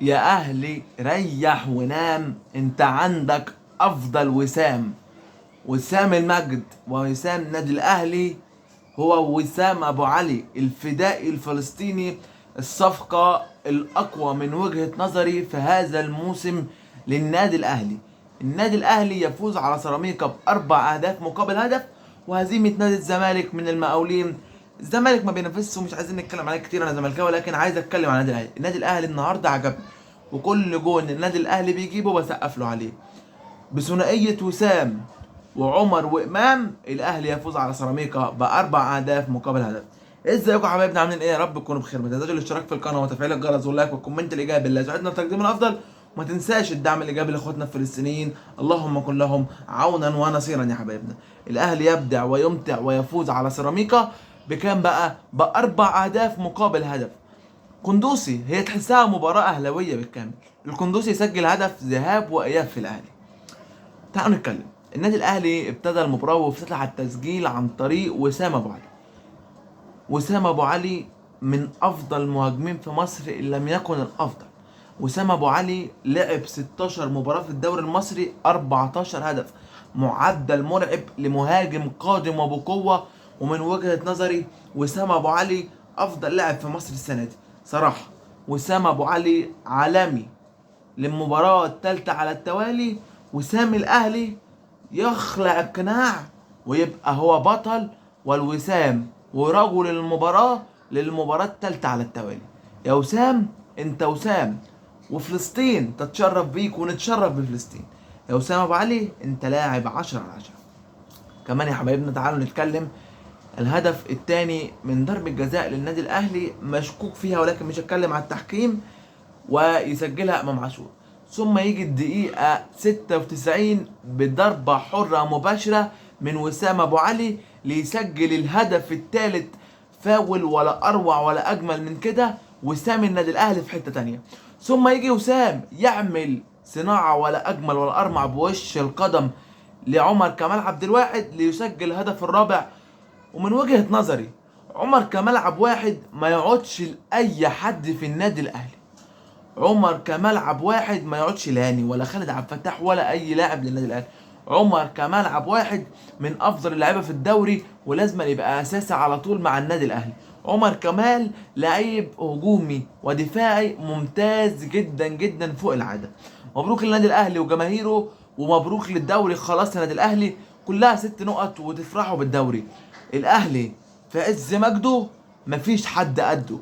يا اهلي ريح ونام، انت عندك افضل وسام، وسام المجد ووسام نادي الاهلي، هو وسام ابو علي الفدائي الفلسطيني. الصفقة الاقوى من وجهة نظري في هذا الموسم للنادي الاهلي. النادي الاهلي يفوز على سيراميكا باربع اهداف مقابل هدف، وهزيمة نادي الزمالك من المقاولين. الزمالك ما بينافسش ومش عايزين نتكلم عليه كتير، انا زملكاوي لكن عايز اتكلم عن النادي الاهلي. النادي الاهلي النهارده عجبني، وكل جون النادي الاهلي بيجيبه بسقف له عليه. بثنائية وسام وعمر وامام الاهلي يفوز على سيراميكا باربع اهداف مقابل هدف. ازيكم يا حبايبنا، عاملين ايه؟ يا رب تكونوا بخير. ما تنساش الاشتراك في القناه وتفعيل الجرس واللايك والكومنت الايجابي اللي يساعدنا في تقديم الافضل. وما تنساش الدعم الايجابي لاخواتنا الفلسطينيين، اللهم كن لهم عونا ونصيرا يا حبايبنا. الاهلي يبدع ويمتع ويفوز على سيراميكا بكام بقى؟ باربع اهداف مقابل هدف. قندوسي، هي تحسها مباراه اهلاويه بالكامل. القندوسي يسجل هدف ذهاب واياب في الاهلي. تعالوا نتكلم. النادي الاهلي ابتدى المباراه وافتتح التسجيل عن طريق وسام ابو علي. وسام ابو علي من افضل المهاجمين في مصر ان لم يكن الافضل. وسام ابو علي لعب 16 مباراه في الدوري المصري، 14 هدف، معدل مرعب لمهاجم قادم وبقوه. ومن وجهه نظري وسام ابو علي افضل لاعب في مصر السنه دي صراحه. وسام ابو علي عالمي. للمباراة الثالثة على التوالي وسام الأهلي يخلع القناع ويبقى هو بطل والوسام ورجل المباراة للمباراة الثالثة على التوالي. يا وسام، انت وسام، وفلسطين تتشرف بيك ونتشرف بفلسطين. يا وسام ابو علي انت لاعب 10/10. كمان يا حبايبنا تعالوا نتكلم. الهدف الثاني من ضربة جزاء للنادي الأهلي مشكوك فيها، ولكن مش هتكلم على التحكيم، ويسجلها امام عاشور. ثم يجي الدقيقة 96 بضربة حرة مباشرة من وسام ابو علي ليسجل الهدف الثالث. فاول ولا اروع ولا اجمل من كده. وسام النادي الاهلي في حتة تانية. ثم يجي وسام يعمل صناعة ولا اجمل ولا ارمع بوش القدم لعمر كمال عبد الواحد ليسجل الهدف الرابع. ومن وجهة نظري عمر كمال عبد الواحد ما يقعدش لأي حد في النادي الاهلي. عمر كملعب واحد ما يقعدش لهاني ولا خالد عبد الفتاح ولا اي لاعب للنادي الاهلي. عمر كملعب واحد من افضل اللعيبه في الدوري، ولازم يبقى اساسي على طول مع النادي الاهلي. عمر كمال لعيب هجومي ودفاعي ممتاز جدا جدا فوق العاده. مبروك للنادي الاهلي وجماهيره، ومبروك للدوري. خلاص النادي الاهلي كلها 6 نقط وتفرحوا بالدوري. الاهلي في عز مجده مفيش حد قده.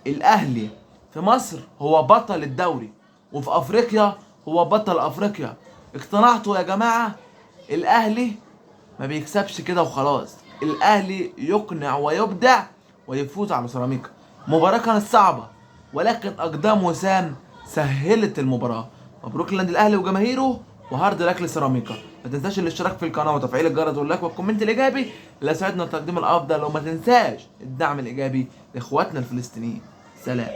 الاهلي في مصر هو بطل الدوري، وفي افريقيا هو بطل افريقيا. اقتنعتوا يا جماعة؟ الاهلي ما بيكسبش كده وخلاص. الاهلي يقنع ويبدع ويفوز على سيراميكا. مباراة كانت صعبة، ولكن اقدام وسام سهلت المباراة. مبروك للنادي الاهلي وجماهيره، وهارد لك لسيراميكا. ما تنساش الاشتراك في القناة وتفعيل الجرس واللايك والكومنت الايجابي اللي يساعدنا في تقديم الافضل. وما تنساش الدعم الايجابي لاخواتنا الفلسطينيين. سلام.